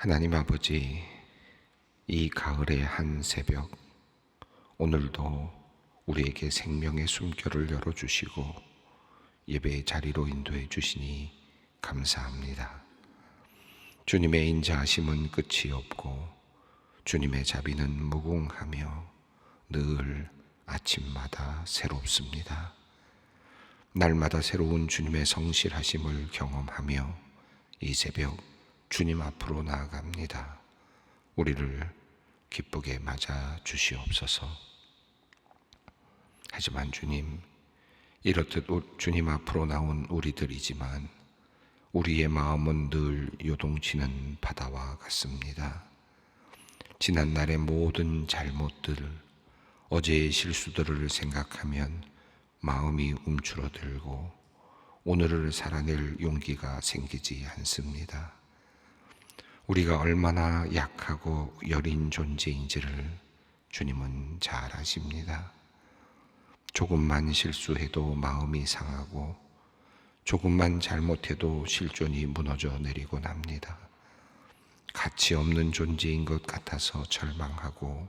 하나님 아버지, 이 가을의 한 새벽, 오늘도 우리에게 생명의 숨결을 열어주시고 예배의 자리로 인도해 주시니 감사합니다. 주님의 인자하심은 끝이 없고 주님의 자비는 무궁하며 늘 아침마다 새롭습니다. 날마다 새로운 주님의 성실하심을 경험하며 이 새벽 주님 앞으로 나아갑니다. 우리를 기쁘게 맞아 주시옵소서. 하지만 주님, 이렇듯 주님 앞으로 나온 우리들이지만 우리의 마음은 늘 요동치는 바다와 같습니다. 지난날의 모든 잘못들, 어제의 실수들을 생각하면 마음이 움츠러들고 오늘을 살아낼 용기가 생기지 않습니다. 우리가 얼마나 약하고 여린 존재인지를 주님은 잘 아십니다. 조금만 실수해도 마음이 상하고 조금만 잘못해도 실존이 무너져 내리곤 합니다. 가치 없는 존재인 것 같아서 절망하고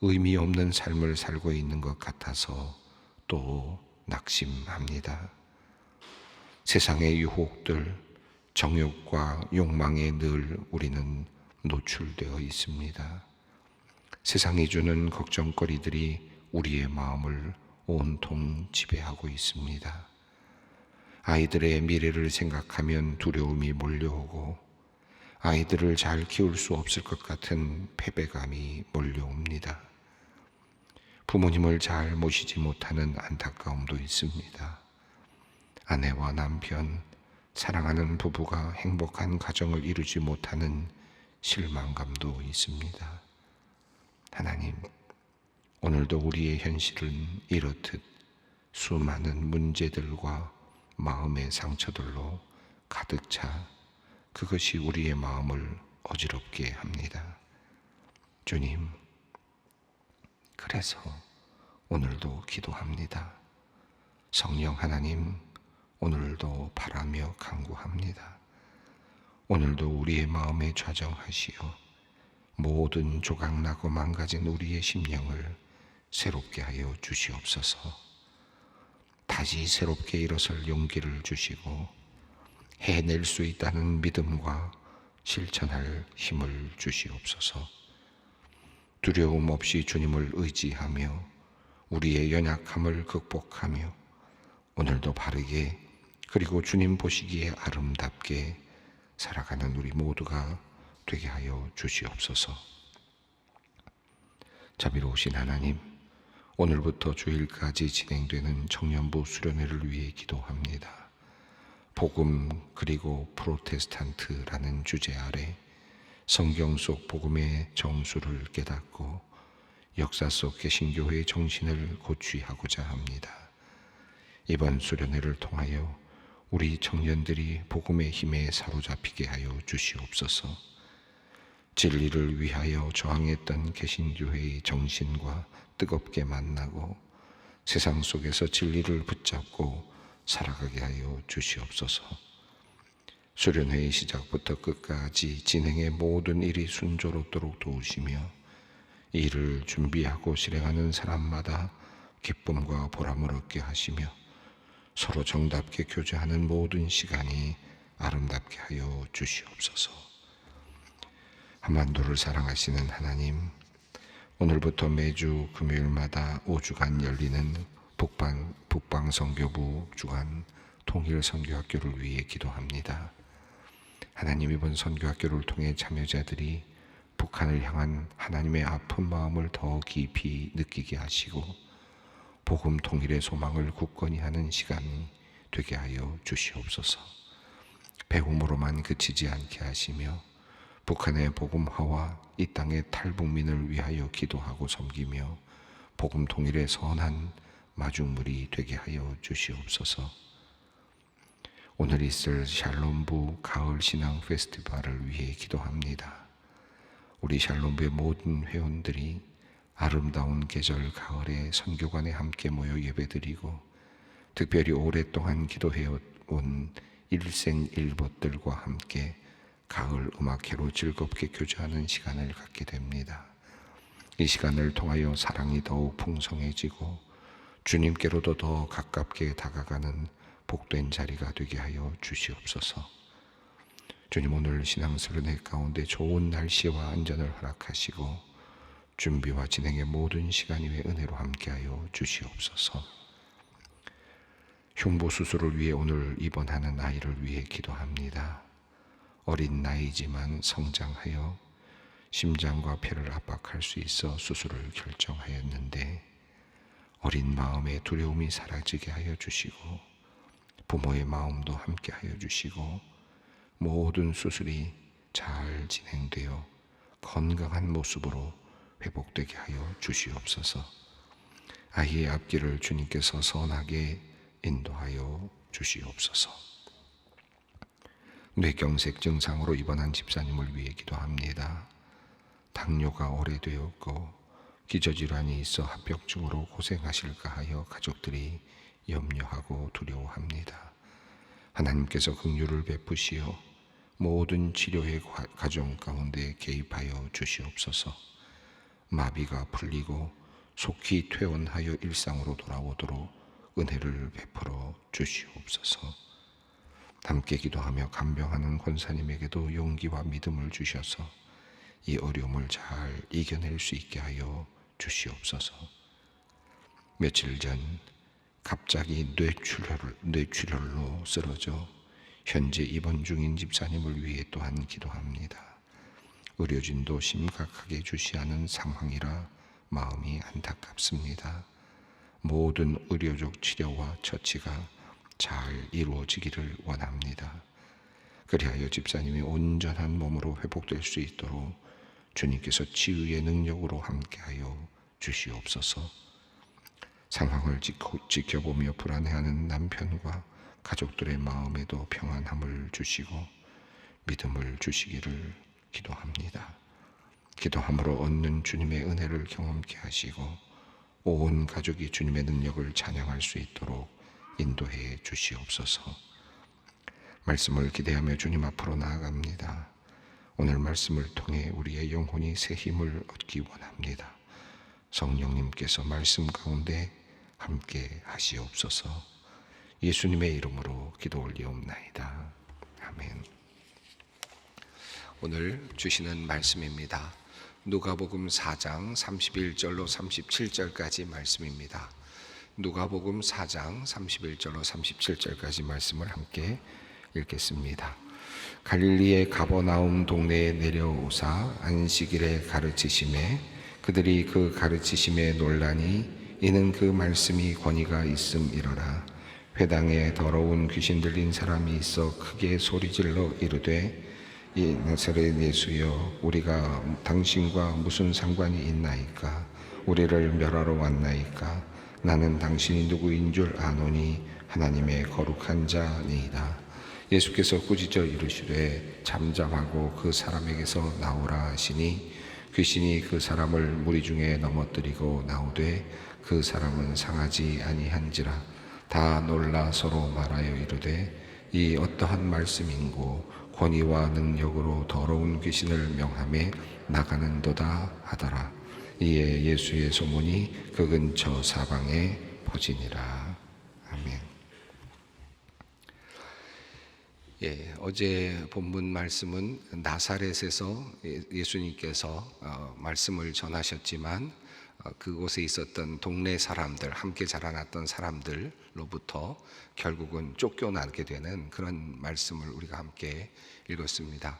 의미 없는 삶을 살고 있는 것 같아서 또 낙심합니다. 세상의 유혹들, 정욕과 욕망에 늘 우리는 노출되어 있습니다. 세상이 주는 걱정거리들이 우리의 마음을 온통 지배하고 있습니다. 아이들의 미래를 생각하면 두려움이 몰려오고 아이들을 잘 키울 수 없을 것 같은 패배감이 몰려옵니다. 부모님을 잘 모시지 못하는 안타까움도 있습니다. 아내와 남편, 사랑하는 부부가 행복한 가정을 이루지 못하는 실망감도 있습니다. 하나님, 오늘도 우리의 현실은 이렇듯 수많은 문제들과 마음의 상처들로 가득 차 그것이 우리의 마음을 어지럽게 합니다. 주님, 그래서 오늘도 기도합니다. 성령 하나님, 오늘도 바라며 간구합니다. 오늘도 우리의 마음에 좌정하시어 모든 조각나고 망가진 우리의 심령을 새롭게 하여 주시옵소서. 다시 새롭게 일어설 용기를 주시고 해낼 수 있다는 믿음과 실천할 힘을 주시옵소서. 두려움 없이 주님을 의지하며 우리의 연약함을 극복하며 오늘도 바르게 그리고 주님 보시기에 아름답게 살아가는 우리 모두가 되게 하여 주시옵소서. 자비로우신 하나님, 오늘부터 주일까지 진행되는 청년부 수련회를 위해 기도합니다. 복음 그리고 프로테스탄트라는 주제 아래 성경 속 복음의 정수를 깨닫고 역사 속 개신교회의 정신을 고취하고자 합니다. 이번 수련회를 통하여 우리 청년들이 복음의 힘에 사로잡히게 하여 주시옵소서. 진리를 위하여 저항했던 개신교회의 정신과 뜨겁게 만나고 세상 속에서 진리를 붙잡고 살아가게 하여 주시옵소서. 수련회의 시작부터 끝까지 진행의 모든 일이 순조롭도록 도우시며 이를 준비하고 실행하는 사람마다 기쁨과 보람을 얻게 하시며 서로 정답게 교제하는 모든 시간이 아름답게 하여 주시옵소서. 한반도를 사랑하시는 하나님, 오늘부터 매주 금요일마다 5주간 열리는 북방선교부 주간 통일선교학교를 위해 기도합니다. 하나님, 이번 선교학교를 통해 참여자들이 북한을 향한 하나님의 아픈 마음을 더 깊이 느끼게 하시고 복음 통일의 소망을 굳건히 하는 시간이 되게 하여 주시옵소서. 배움으로만 그치지 않게 하시며 북한의 복음화와 이 땅의 탈북민을 위하여 기도하고 섬기며 복음 통일의 선한 마중물이 되게 하여 주시옵소서. 오늘 있을 샬롬부 가을 신앙 페스티벌을 위해 기도합니다. 우리 샬롬부의 모든 회원들이 아름다운 계절 가을에 선교관에 함께 모여 예배드리고 특별히 오랫동안 기도해온 일생일бот들과 함께 가을 음악회로 즐겁게 교제하는 시간을 갖게 됩니다. 이 시간을 통하여 사랑이 더욱 풍성해지고 주님께로도 더 가깝게 다가가는 복된 자리가 되게 하여 주시옵소서. 주님, 오늘 신앙스러운 가운데 좋은 날씨와 안전을 허락하시고 준비와 진행의 모든 시간 위에 은혜로 함께하여 주시옵소서. 흉부 수술을 위해 오늘 입원하는 아이를 위해 기도합니다. 어린 나이지만 성장하여 심장과 폐를 압박할 수 있어 수술을 결정하였는데 어린 마음의 두려움이 사라지게 하여 주시고 부모의 마음도 함께 하여 주시고 모든 수술이 잘 진행되어 건강한 모습으로 회복되게 하여 주시옵소서. 아이의 앞길을 주님께서 선하게 인도하여 주시옵소서. 뇌경색 증상으로 입원한 집사님을 위해 기도합니다. 당뇨가 오래되었고 기저질환이 있어 합병증으로 고생하실까 하여 가족들이 염려하고 두려워합니다. 하나님께서 긍휼을 베푸시어 모든 치료의 과정 가운데 개입하여 주시옵소서. 마비가 풀리고 속히 퇴원하여 일상으로 돌아오도록 은혜를 베풀어 주시옵소서. 함께 기도하며 간병하는 권사님에게도 용기와 믿음을 주셔서 이 어려움을 잘 이겨낼 수 있게 하여 주시옵소서. 며칠 전 갑자기 뇌출혈로 쓰러져 현재 입원 중인 집사님을 위해 또한 기도합니다. 의료진도 심각하게 주시하는 상황이라 마음이 안타깝습니다. 모든 의료적 치료와 처치가 잘 이루어지기를 원합니다. 그리하여 집사님이 온전한 몸으로 회복될 수 있도록 주님께서 치유의 능력으로 함께하여 주시옵소서. 상황을 지켜보며 불안해하는 남편과 가족들의 마음에도 평안함을 주시고 믿음을 주시기를 기도합니다. 기도함으로 얻는 주님의 은혜를 경험케 하시고 온 가족이 주님의 능력을 찬양할 수 있도록 인도해 주시옵소서. 말씀을 기대하며 주님 앞으로 나아갑니다. 오늘 말씀을 통해 우리의 영혼이 새 힘을 얻기 원합니다. 성령님께서 말씀 가운데 함께 하시옵소서. 예수님의 이름으로 기도 올리옵나이다. 아멘. 오늘 주시는 말씀입니다. 누가복음 4장 31절로 37절까지 말씀입니다. 누가복음 4장 31절로 37절까지 말씀을 함께 읽겠습니다. 갈릴리의 가버나움 동네에 내려오사 안식일에 가르치심에 그들이 그 가르치심에 놀라니 이는 그 말씀이 권위가 있음이러라. 회당에 더러운 귀신 들린 사람이 있어 크게 소리질러 이르되 이 나사렛 예수여, 우리가 당신과 무슨 상관이 있나이까? 우리를 멸하러 왔나이까? 나는 당신이 누구인 줄 아노니 하나님의 거룩한 자니이다. 예수께서 꾸짖어 이르시되 잠잠하고 그 사람에게서 나오라 하시니 귀신이 그 사람을 무리 중에 넘어뜨리고 나오되 그 사람은 상하지 아니한지라. 다 놀라 서로 말하여 이르되 이 어떠한 말씀인고 권위와 능력으로 더러운 귀신을 명함에 나가는도다 하더라. 이에 예수의 소문이 그 근처 사방에 퍼지니라. 아멘. 어제 본문 말씀은 나사렛에서 예수님께서 말씀을 전하셨지만 그곳에 있었던 동네 사람들, 함께 자라났던 사람들로부터 결국은 쫓겨나게 되는 그런 말씀을 우리가 함께 읽었습니다.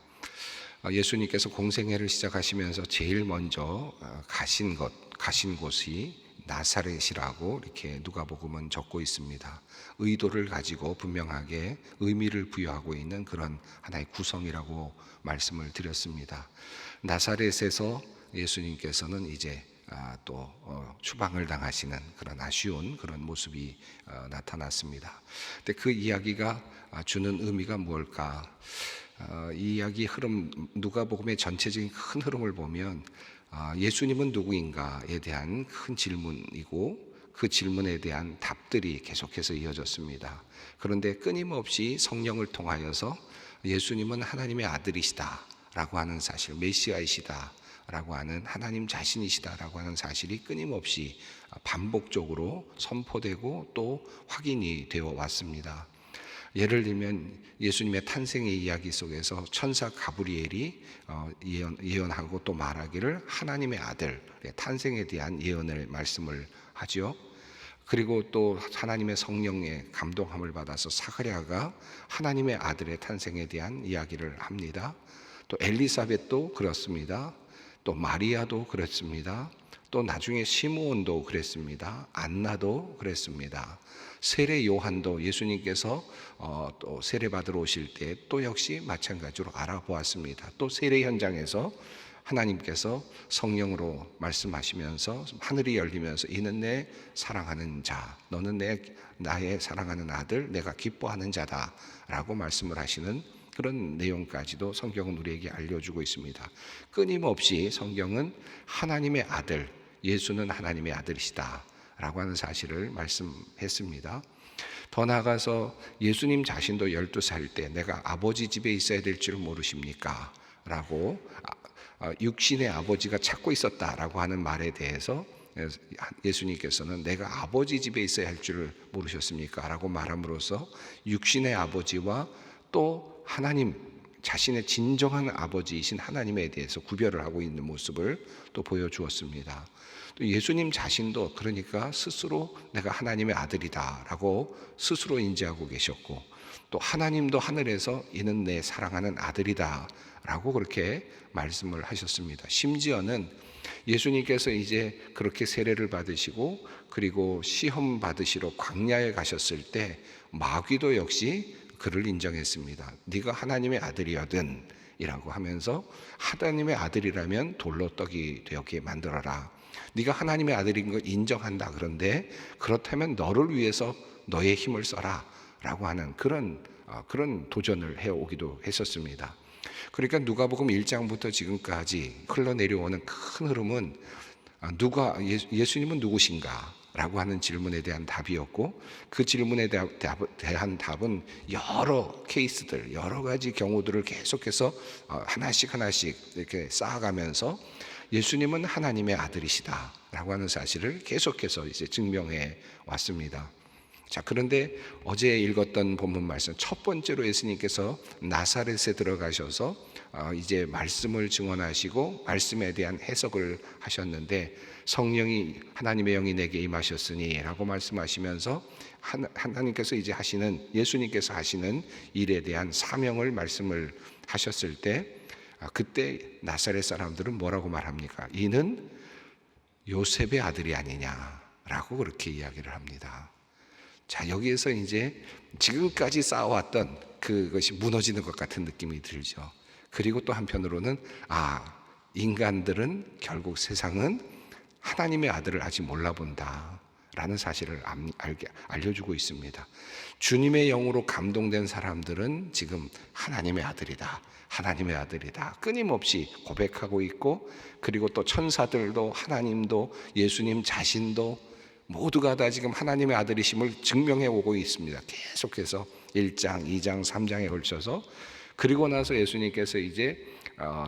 예수님께서 공생애를 시작하시면서 제일 먼저 가신 곳이 나사렛이라고 이렇게 누가복음은 적고 있습니다. 의도를 가지고 분명하게 의미를 부여하고 있는 그런 하나의 구성이라고 말씀을 드렸습니다. 나사렛에서 예수님께서는 이제 또 추방을 당하시는 그런 아쉬운 그런 모습이 나타났습니다. 근데 그 이야기가 주는 의미가 뭘까? 이 이야기 흐름, 누가복음의 전체적인 큰 흐름을 보면 예수님은 누구인가에 대한 큰 질문이고 그 질문에 대한 답들이 계속해서 이어졌습니다. 그런데 끊임없이 성령을 통하여서 예수님은 하나님의 아들이시다라고 하는 사실, 메시아이시다라고 하는 하나님 자신이시다라고 하는 사실이 끊임없이 반복적으로 선포되고 또 확인이 되어 왔습니다. 예를 들면 예수님의 탄생의 이야기 속에서 천사 가브리엘이 예언하고 또 말하기를 하나님의 아들 탄생에 대한 예언을 말씀을 하죠. 그리고 또 하나님의 성령의 감동함을 받아서 사가랴가 하나님의 아들의 탄생에 대한 이야기를 합니다. 또 엘리사벳도 그렇습니다. 또 마리아도 그랬습니다. 또 나중에 시므온도 그랬습니다. 안나도 그랬습니다. 세례 요한도 예수님께서 또 세례 받으러 오실 때 또 역시 마찬가지로 알아보았습니다. 또 세례 현장에서 하나님께서 성령으로 말씀하시면서 하늘이 열리면서 이는 내 사랑하는 자, 너는 나의 사랑하는 아들, 내가 기뻐하는 자다 라고 말씀을 하시는 그런 내용까지도 성경은 우리에게 알려주고 있습니다. 끊임없이 성경은 하나님의 아들, 예수는 하나님의 아들이시다 라고 하는 사실을 말씀했습니다. 더 나아가서 예수님 자신도 12살 때 내가 아버지 집에 있어야 될 줄 모르십니까? 라고 육신의 아버지가 찾고 있었다라고 하는 말에 대해서 예수님께서는 내가 아버지 집에 있어야 할 줄 모르셨습니까? 라고 말함으로써 육신의 아버지와 또 하나님 자신의 진정한 아버지이신 하나님에 대해서 구별을 하고 있는 모습을 또 보여주었습니다. 또 예수님 자신도 그러니까 스스로 내가 하나님의 아들이다라고 스스로 인지하고 계셨고 또 하나님도 하늘에서 이는 내 사랑하는 아들이다 라고 그렇게 말씀을 하셨습니다. 심지어는 예수님께서 이제 그렇게 세례를 받으시고 그리고 시험 받으시러 광야에 가셨을 때 마귀도 역시 그를 인정했습니다. 네가 하나님의 아들이거든 이라고 하면서 하나님의 아들이라면 돌로 떡이 되게 만들어라. 네가 하나님의 아들인 걸 인정한다. 그런데 그렇다면 너를 위해서 너의 힘을 써라 라고 하는 그런 도전을 해오기도 했었습니다. 그러니까 누가복음 1장부터 지금까지 흘러내려오는 큰 흐름은 예수님은 누구신가? 라고 하는 질문에 대한 답이었고 그 질문에 대한 답은 여러 케이스들, 여러 가지 경우들을 계속해서 하나씩 이렇게 쌓아가면서 예수님은 하나님의 아들이시다 라고 하는 사실을 계속해서 이제 증명해 왔습니다. 자, 그런데 어제 읽었던 본문 말씀 첫 번째로 예수님께서 나사렛에 들어가셔서 이제 말씀을 증언하시고 말씀에 대한 해석을 하셨는데 성령이 하나님의 영이 내게 임하셨으니 라고 말씀하시면서 하나님께서 이제 예수님께서 하시는 일에 대한 사명을 말씀을 하셨을 때 그때 나사렛 사람들은 뭐라고 말합니까? 이는 요셉의 아들이 아니냐라고 그렇게 이야기를 합니다. 자, 여기에서 이제 지금까지 쌓아왔던 그것이 무너지는 것 같은 느낌이 들죠. 그리고 또 한편으로는 인간들은 결국 세상은 하나님의 아들을 아직 몰라본다 라는 사실을 알려주고 있습니다. 주님의 영으로 감동된 사람들은 지금 하나님의 아들이다, 하나님의 아들이다 끊임없이 고백하고 있고 그리고 또 천사들도 하나님도 예수님 자신도 모두가 다 지금 하나님의 아들이심을 증명해 오고 있습니다. 계속해서 1장, 2장, 3장에 걸쳐서 그리고 나서 예수님께서 이제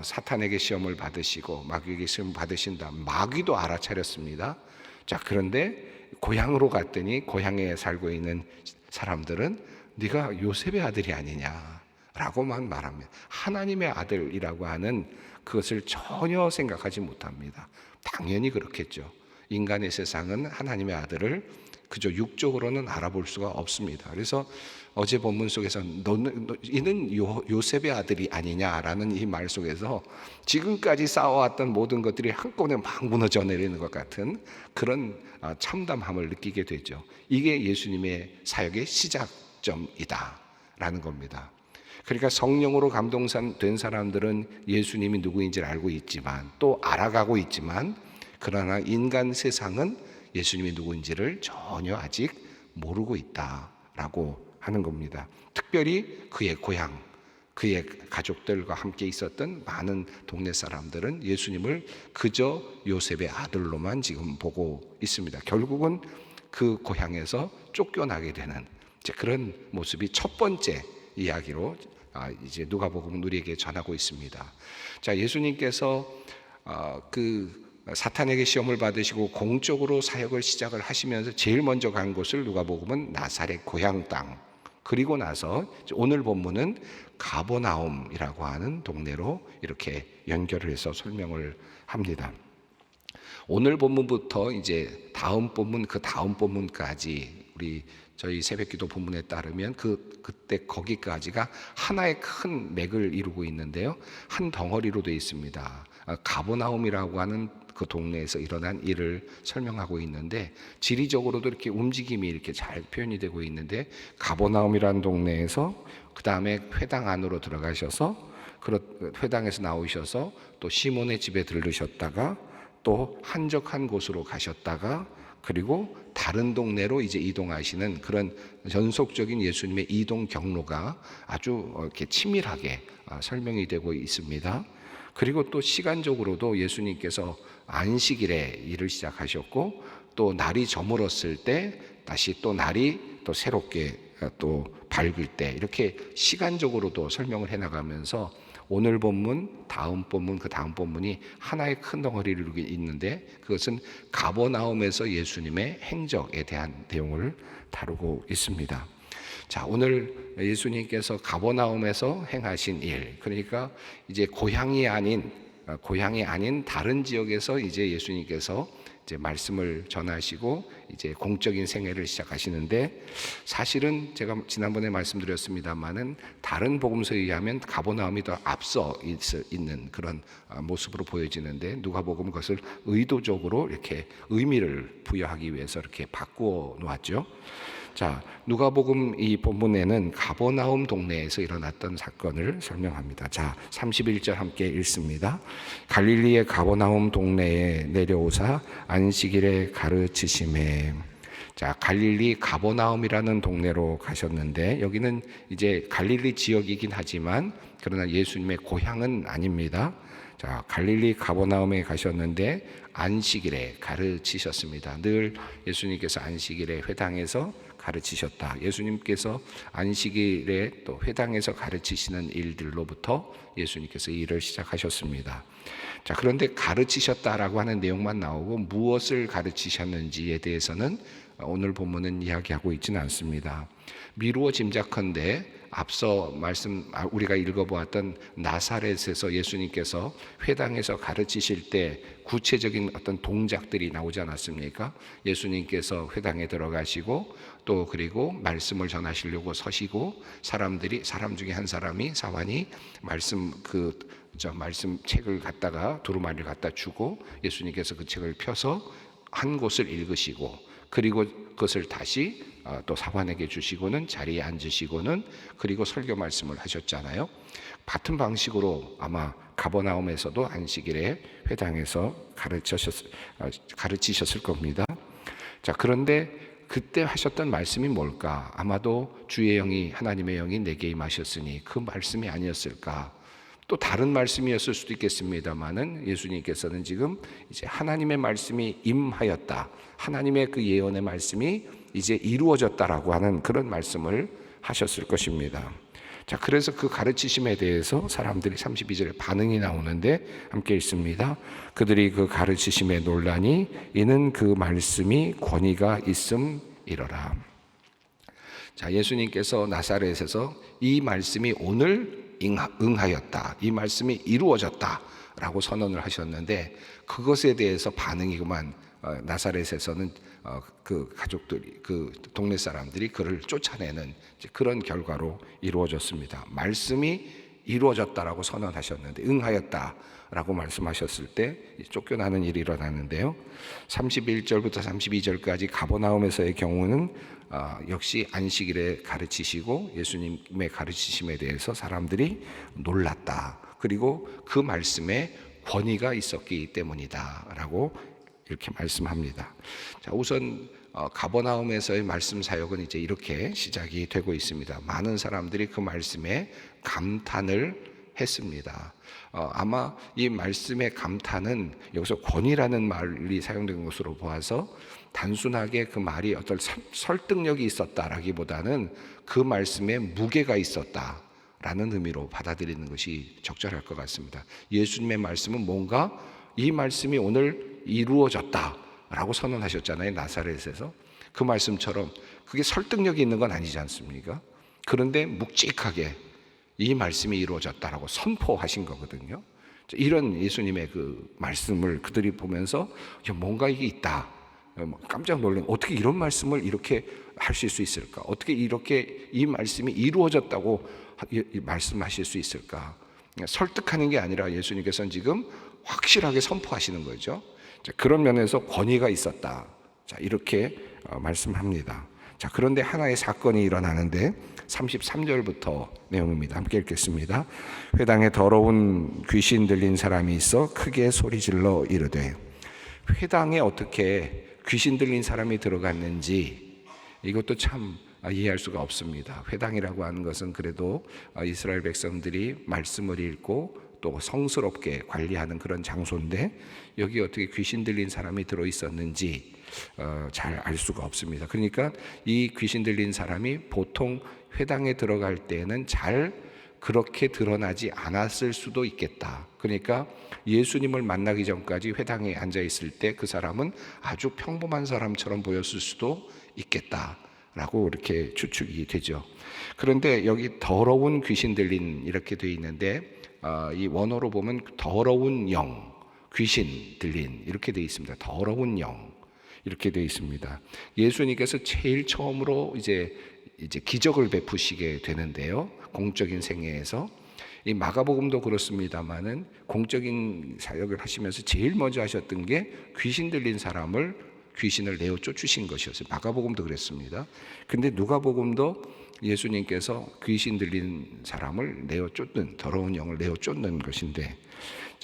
사탄에게 시험을 받으시고 마귀에게 시험 받으신 다음 마귀도 알아차렸습니다. 자, 그런데 고향으로 갔더니 고향에 살고 있는 사람들은 네가 요셉의 아들이 아니냐라고만 말합니다. 하나님의 아들이라고 하는 그것을 전혀 생각하지 못합니다. 당연히 그렇겠죠. 인간의 세상은 하나님의 아들을 그저 육적으로는 알아볼 수가 없습니다. 그래서 어제 본문 속에서 이는 요셉의 아들이 아니냐라는 이 말 속에서 지금까지 쌓아왔던 모든 것들이 한꺼번에 막 무너져 내리는 것 같은 그런 참담함을 느끼게 되죠. 이게 예수님의 사역의 시작점이다라는 겁니다. 그러니까 성령으로 감동된 사람들은 예수님이 누구인지를 알고 있지만 또 알아가고 있지만 그러나 인간 세상은 예수님이 누구인지를 전혀 아직 모르고 있다라고 하는 겁니다. 특별히 그의 고향, 그의 가족들과 함께 있었던 많은 동네 사람들은 예수님을 그저 요셉의 아들로만 지금 보고 있습니다. 결국은 그 고향에서 쫓겨나게 되는 그런 모습이 첫 번째 이야기로 이제 누가복음은 우리에게 전하고 있습니다. 자, 예수님께서 그 사탄에게 시험을 받으시고 공적으로 사역을 시작을 하시면서 제일 먼저 간 곳을 누가복음은 나사렛 고향 땅, 그리고 나서 오늘 본문은 가버나움이라고 하는 동네로 이렇게 연결을 해서 설명을 합니다. 오늘 본문부터 이제 다음 본문, 그 다음 본문까지 저희 새벽기도 본문에 따르면 그때 거기까지가 하나의 큰 맥을 이루고 있는데요, 한 덩어리로 되어 있습니다. 가버나움이라고 하는 그 동네에서 일어난 일을 설명하고 있는데, 지리적으로도 이렇게 움직임이 이렇게 잘 표현이 되고 있는데, 가버나움이라는 동네에서 그 다음에 회당 안으로 들어가셔서 회당에서 나오셔서 또 시몬의 집에 들르셨다가 또 한적한 곳으로 가셨다가 그리고 다른 동네로 이제 이동하시는 그런 연속적인 예수님의 이동 경로가 아주 이렇게 치밀하게 설명이 되고 있습니다. 그리고 또 시간적으로도 예수님께서 안식일에 일을 시작하셨고, 또 날이 저물었을 때 다시 또 날이 또 새롭게 또 밝을 때, 이렇게 시간적으로도 설명을 해나가면서 오늘 본문, 다음 본문, 그 다음 본문이 하나의 큰 덩어리를 이루고 있는데, 그것은 가버나움에서 예수님의 행적에 대한 내용을 다루고 있습니다. 자, 오늘 예수님께서 가버나움에서 행하신 일, 그러니까 이제 고향이 아닌 다른 지역에서 이제 예수님께서 이제 말씀을 전하시고 이제 공적인 생애를 시작하시는데, 사실은 제가 지난번에 말씀드렸습니다만은 다른 복음서에 의하면 가버나움이 더 앞서 있는 그런 모습으로 보여지는데, 누가복음은 그것을 의도적으로 이렇게 의미를 부여하기 위해서 이렇게 바꾸어 놓았죠. 자, 누가복음 이 본문에는 가버나움 동네에서 일어났던 사건을 설명합니다. 자, 31절 함께 읽습니다. 갈릴리의 가버나움 동네에 내려오사 안식일에 가르치심에. 자, 갈릴리 가버나움이라는 동네로 가셨는데, 여기는 이제 갈릴리 지역이긴 하지만 그러나 예수님의 고향은 아닙니다. 자, 갈릴리 가버나움에 가셨는데 안식일에 가르치셨습니다. 늘 예수님께서 안식일에 회당에서 가르치셨다. 예수님께서 안식일에 또 회당에서 가르치시는 일들로부터 예수님께서 일을 시작하셨습니다. 자, 그런데 가르치셨다라고 하는 내용만 나오고 무엇을 가르치셨는지에 대해서는 오늘 본문은 이야기하고 있지는 않습니다. 미루어 짐작컨대 앞서 우리가 읽어보았던 나사렛에서 예수님께서 회당에서 가르치실 때 구체적인 어떤 동작들이 나오지 않았습니까? 예수님께서 회당에 들어가시고 또 그리고 말씀을 전하시려고 서시고, 사람 중에 한 사람이 사환이 말씀 책을 갖다가 두루마리를 갖다 주고, 예수님께서 그 책을 펴서 한 곳을 읽으시고, 그리고 그것을 다시 또 사환에게 주시고는 자리에 앉으시고는 그리고 설교 말씀을 하셨잖아요. 같은 방식으로 아마 가버나움에서도 안식일에 회당에서 가르치셨을 겁니다. 자, 그런데 그때 하셨던 말씀이 뭘까? 아마도 주의 영이, 하나님의 영이 내게 임하셨으니 그 말씀이 아니었을까? 또 다른 말씀이었을 수도 있겠습니다만은 예수님께서는 지금 이제 하나님의 말씀이 임하였다, 하나님의 그 예언의 말씀이 이제 이루어졌다라고 하는 그런 말씀을 하셨을 것입니다. 자, 그래서 그 가르치심에 대해서 사람들이 32절에 반응이 나오는데 함께 읽습니다. 그들이 그 가르치심에 놀라니 이는 그 말씀이 권위가 있음이러라. 자, 예수님께서 나사렛에서 이 말씀이 오늘 응하였다, 이 말씀이 이루어졌다라고 선언을 하셨는데, 그것에 대해서 반응이 그만 나사렛에서는 그 가족들이, 그 동네 사람들이 그를 쫓아내는 그런 결과로 이루어졌습니다. 말씀이 이루어졌다라고 선언하셨는데, 응하였다라고 말씀하셨을 때 쫓겨나는 일이 일어나는데요. 31절부터 32절까지 가버나움에서의 경우는 역시 안식일에 가르치시고 예수님의 가르치심에 대해서 사람들이 놀랐다, 그리고 그 말씀에 권위가 있었기 때문이다라고 이렇게 말씀합니다. 자, 우선 가버나움에서의 말씀 사역은 이제 이렇게 시작이 되고 있습니다. 많은 사람들이 그 말씀에 감탄을 했습니다. 아마 이 말씀의 감탄은 여기서 권위라는 말이 사용된 것으로 보아서 단순하게 그 말이 어떤 설득력이 있었다라기보다는 그 말씀에 무게가 있었다, 라는 의미로 받아들이는 것이 적절할 것 같습니다. 예수님의 말씀은 뭔가 이 말씀이 오늘 이루어졌다라고 선언하셨잖아요. 나사렛에서. 그 말씀처럼 그게 설득력이 있는 건 아니지 않습니까? 그런데 묵직하게 이 말씀이 이루어졌다라고 선포하신 거거든요. 이런 예수님의 그 말씀을 그들이 보면서 뭔가 이게 있다. 깜짝 놀란, 어떻게 이런 말씀을 이렇게 하실 수 있을까? 어떻게 이렇게 이 말씀이 이루어졌다고 말씀하실 수 있을까? 설득하는 게 아니라 예수님께서는 지금 확실하게 선포하시는 거죠. 그런 면에서 권위가 있었다. 이렇게 말씀합니다. 그런데 하나의 사건이 일어나는데 33절부터 내용입니다. 함께 읽겠습니다. 회당에 더러운 귀신 들린 사람이 있어 크게 소리질러 이르되. 회당에 어떻게 귀신 들린 사람이 들어갔는지 이것도 참 이해할 수가 없습니다. 회당이라고 하는 것은 그래도 이스라엘 백성들이 말씀을 읽고 또 성스럽게 관리하는 그런 장소인데 여기 어떻게 귀신 들린 사람이 들어있었는지 잘 알 수가 없습니다. 그러니까 이 귀신 들린 사람이 보통 회당에 들어갈 때는 잘 그렇게 드러나지 않았을 수도 있겠다. 그러니까 예수님을 만나기 전까지 회당에 앉아 있을 때 그 사람은 아주 평범한 사람처럼 보였을 수도 있겠다라고 이렇게 추측이 되죠. 그런데 여기 더러운 귀신 들린 이렇게 되어 있는데 이 원어로 보면 더러운 영, 귀신 들린 이렇게 되어 있습니다. 더러운 영 이렇게 되어 있습니다. 예수님께서 제일 처음으로 이제 기적을 베푸시게 되는데요. 공적인 생애에서 이 마가복음도 그렇습니다만은 공적인 사역을 하시면서 제일 먼저 하셨던 게 귀신 들린 사람을 귀신을 내어 쫓으신 것이었어요. 마가복음도 그랬습니다. 근데 누가복음도 예수님께서 귀신 들린 사람을 내어 쫓는 더러운 영을 내어 쫓는 것인데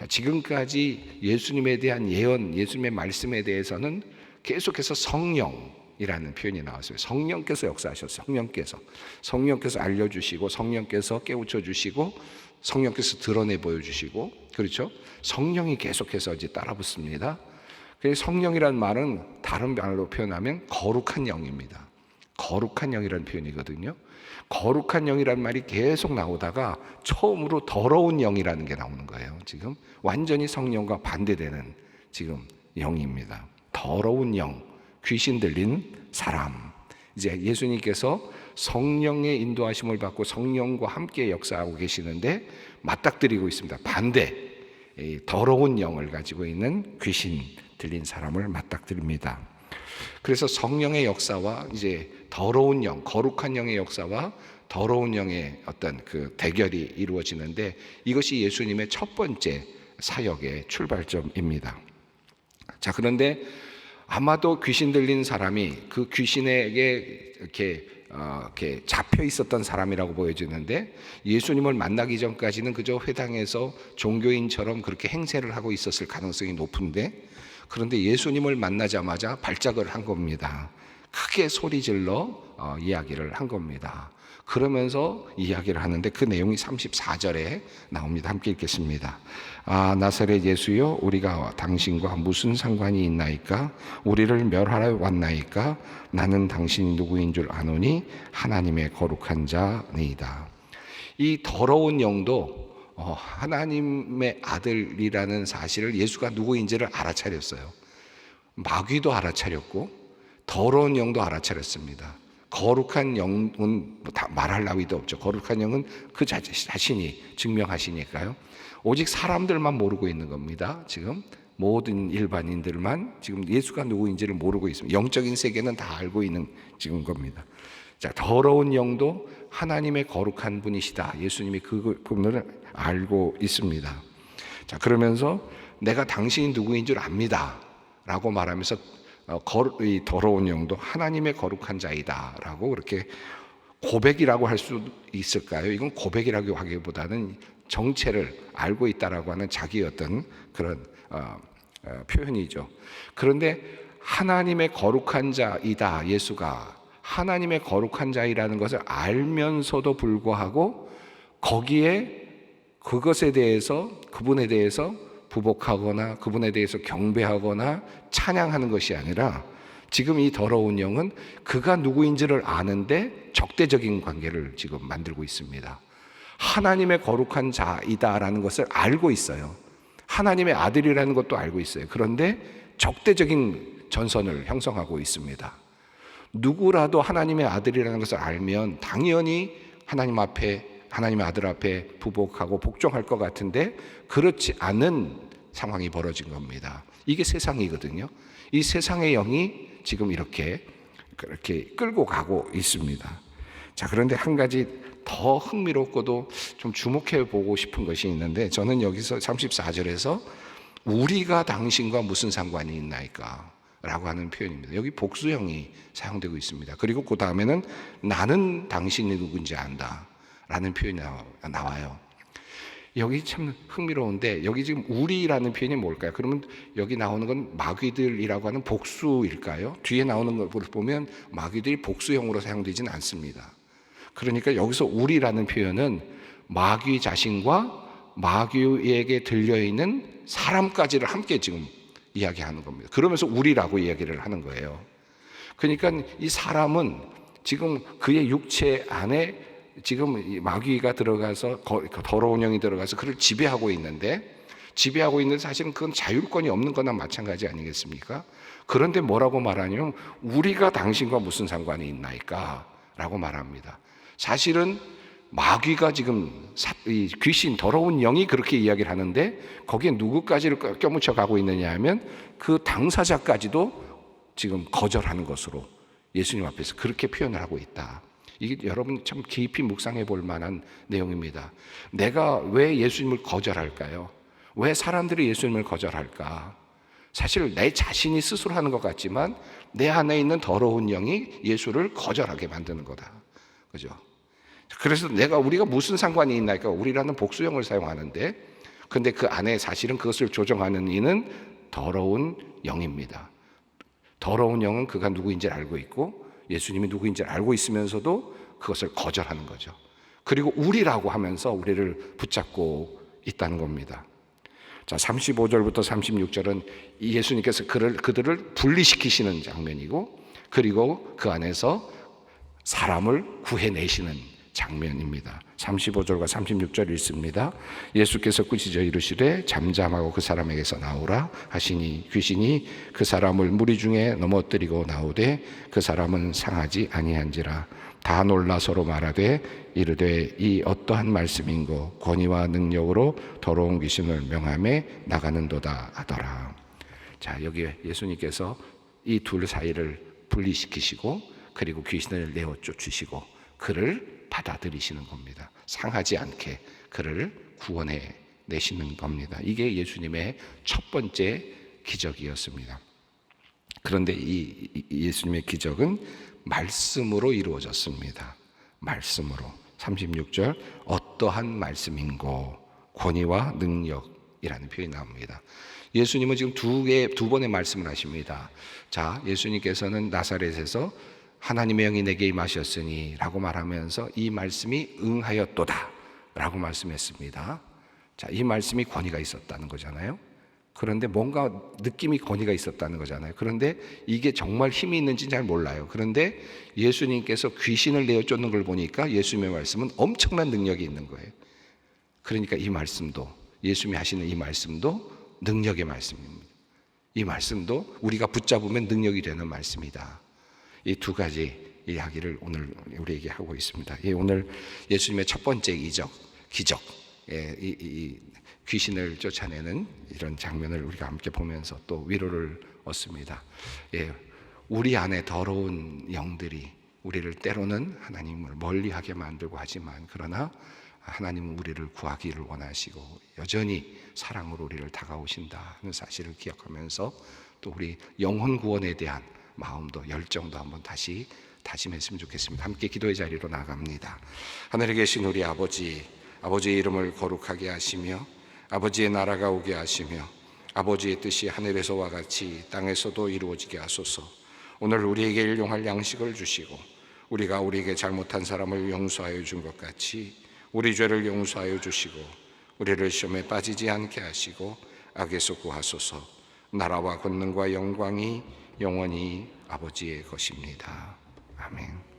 지금까지 예수님에 대한 예언, 예수님의 말씀에 대해서는 계속해서 성령이라는 표현이 나왔어요. 성령께서 역사하셨어요. 성령께서 알려주시고 성령께서 깨우쳐 주시고 성령께서 드러내 보여주시고 그렇죠? 성령이 계속해서 이제 따라붙습니다. 그래서 성령이란 말은 다른 말로 표현하면 거룩한 영입니다. 거룩한 영이라는 표현이거든요. 거룩한 영이라는 말이 계속 나오다가 처음으로 더러운 영이라는 게 나오는 거예요. 지금 완전히 성령과 반대되는 지금 영입니다. 더러운 영, 귀신 들린 사람. 이제 예수님께서 성령의 인도하심을 받고 성령과 함께 역사하고 계시는데 맞닥뜨리고 있습니다. 반대, 더러운 영을 가지고 있는 귀신 들린 사람을 맞닥뜨립니다. 그래서 성령의 역사와 이제 더러운 영, 거룩한 영의 역사와 더러운 영의 어떤 그 대결이 이루어지는데 이것이 예수님의 첫 번째 사역의 출발점입니다. 그런데 아마도 귀신 들린 사람이 그 귀신에게 이렇게 잡혀 있었던 사람이라고 보여지는데 예수님을 만나기 전까지는 그저 회당에서 종교인처럼 그렇게 행세를 하고 있었을 가능성이 높은데 그런데 예수님을 만나자마자 발작을 한 겁니다. 크게 소리질러 이야기를 한 겁니다. 그러면서 이야기를 하는데 그 내용이 34절에 나옵니다. 함께 읽겠습니다. 나사렛 예수여, 우리가 당신과 무슨 상관이 있나이까? 우리를 멸하러 왔나이까? 나는 당신이 누구인 줄 아노니 하나님의 거룩한 자니이다. 이 더러운 영도 하나님의 아들이라는 사실을 예수가 누구인지를 알아차렸어요. 마귀도 알아차렸고 더러운 영도 알아차렸습니다. 거룩한 영은 다 말할 나위도 없죠. 거룩한 영은 그 자신이 증명하시니까요. 오직 사람들만 모르고 있는 겁니다. 지금 모든 일반인들만 지금 예수가 누구인지를 모르고 있습니다. 영적인 세계는 다 알고 있는 지금 겁니다. 더러운 영도 하나님의 거룩한 분이시다. 예수님이 그분을 알고 있습니다. 그러면서 내가 당신이 누구인 줄 압니다. 라고 말하면서 이 더러운 영도 하나님의 거룩한 자이다 라고 그렇게 고백이라고 할 수 있을까요? 이건 고백이라고 하기보다는 정체를 알고 있다라고 하는 자기 어떤 그런 표현이죠. 그런데 하나님의 거룩한 자이다, 예수가 하나님의 거룩한 자이라는 것을 알면서도 불구하고 거기에 그것에 대해서 그분에 대해서 부복하거나 그분에 대해서 경배하거나 찬양하는 것이 아니라 지금 이 더러운 영은 그가 누구인지를 아는데 적대적인 관계를 지금 만들고 있습니다. 하나님의 거룩한 자이다라는 것을 알고 있어요. 하나님의 아들이라는 것도 알고 있어요. 그런데 적대적인 전선을 형성하고 있습니다. 누구라도 하나님의 아들이라는 것을 알면 당연히 하나님 앞에, 하나님의 아들 앞에 부복하고 복종할 것 같은데 그렇지 않은 상황이 벌어진 겁니다. 이게 세상이거든요. 이 세상의 영이 지금 그렇게 끌고 가고 있습니다. 자, 그런데 한 가지 더 흥미롭고도 좀 주목해 보고 싶은 것이 있는데, 저는 여기서 34절에서 우리가 당신과 무슨 상관이 있나이까 라고 하는 표현입니다. 여기 복수형이 사용되고 있습니다. 그리고 그 다음에는 나는 당신이 누군지 안다 라는 표현이 나와요. 여기 참 흥미로운데, 여기 지금 우리라는 표현이 뭘까요? 그러면 여기 나오는 건 마귀들이라고 하는 복수일까요? 뒤에 나오는 걸 보면 마귀들이 복수형으로 사용되지는 않습니다. 그러니까 여기서 우리라는 표현은 마귀 자신과 마귀에게 들려있는 사람까지를 함께 지금 이야기하는 겁니다. 그러면서 우리라고 이야기를 하는 거예요. 그러니까 이 사람은 지금 그의 육체 안에 지금 마귀가 들어가서, 더러운 영이 들어가서 그를 지배하고 있는데 사실은 그건 자율권이 없는 거나 마찬가지 아니겠습니까? 그런데 뭐라고 말하냐면 우리가 당신과 무슨 상관이 있나이까 라고 말합니다. 사실은 마귀가 지금 이 귀신, 더러운 영이 그렇게 이야기를 하는데 거기에 누구까지를 껴묻혀 가고 있느냐 하면 그 당사자까지도 지금 거절하는 것으로 예수님 앞에서 그렇게 표현을 하고 있다. 이게 여러분 참 깊이 묵상해 볼 만한 내용입니다. 내가 왜 예수님을 거절할까요? 왜 사람들이 예수님을 거절할까? 사실 내 자신이 스스로 하는 것 같지만 내 안에 있는 더러운 영이 예수를 거절하게 만드는 거다. 그죠? 그래서 우리가 무슨 상관이 있나니까 우리라는 복수형을 사용하는데, 근데 그 안에 사실은 그것을 조정하는 이는 더러운 영입니다. 더러운 영은 그가 누구인지 알고 있고 예수님이 누구인지 알고 있으면서도 그것을 거절하는 거죠. 그리고 우리라고 하면서 우리를 붙잡고 있다는 겁니다. 자, 35절부터 36절은 예수님께서 그들을 분리시키시는 장면이고, 그리고 그 안에서 사람을 구해내시는 장면입니다. 35절과 36절 읽습니다. 예수께서 꾸짖어 이르시되 잠잠하고 그 사람에게서 나오라 하시니 귀신이 그 사람을 무리 중에 넘어뜨리고 나오되 그 사람은 상하지 아니한지라. 다 놀라 서로 말하되 이르되 이 어떠한 말씀인고 권위와 능력으로 더러운 귀신을 명함에 나가는도다 하더라. 자, 여기 예수님께서 이 둘 사이를 분리시키시고 그리고 귀신을 내어 쫓으시고 그를 받아들이시는 겁니다. 상하지 않게 그를 구원해 내시는 겁니다. 이게 예수님의 첫 번째 기적이었습니다. 그런데 이 예수님의 기적은 말씀으로 이루어졌습니다. 말씀으로. 36절 어떠한 말씀인고 권위와 능력이라는 표현이 나옵니다. 예수님은 지금 두 번의 말씀을 하십니다. 자, 예수님께서는 나사렛에서 하나님의 영이 내게 임하셨으니 라고 말하면서 이 말씀이 응하였도다 라고 말씀했습니다. 자, 이 말씀이 권위가 있었다는 거잖아요. 그런데 뭔가 느낌이 권위가 있었다는 거잖아요. 그런데 이게 정말 힘이 있는지 잘 몰라요. 그런데 예수님께서 귀신을 내어 쫓는 걸 보니까 예수님의 말씀은 엄청난 능력이 있는 거예요. 그러니까 이 말씀도, 예수님이 하시는 이 말씀도 능력의 말씀입니다. 이 말씀도 우리가 붙잡으면 능력이 되는 말씀이다. 이 두 가지 이야기를 오늘 우리에게 하고 있습니다. 오늘 예수님의 첫 번째 기적, 이 귀신을 쫓아내는 이런 장면을 우리가 함께 보면서 또 위로를 얻습니다. 우리 안에 더러운 영들이 우리를 때로는 하나님을 멀리하게 만들고 하지만, 그러나 하나님은 우리를 구하기를 원하시고 여전히 사랑으로 우리를 다가오신다는 사실을 기억하면서 또 우리 영혼 구원에 대한 마음도 열정도 한번 다시 다짐했으면 좋겠습니다. 함께 기도의 자리로 나갑니다. 하늘에 계신 우리 아버지의 이름을 거룩하게 하시며 아버지의 나라가 오게 하시며 아버지의 뜻이 하늘에서와 같이 땅에서도 이루어지게 하소서. 오늘 우리에게 일용할 양식을 주시고 우리가 우리에게 잘못한 사람을 용서하여 준 것 같이 우리 죄를 용서하여 주시고 우리를 시험에 빠지지 않게 하시고 악에서 구하소서. 나라와 권능과 영광이 영원히 아버지의 것입니다. 아멘.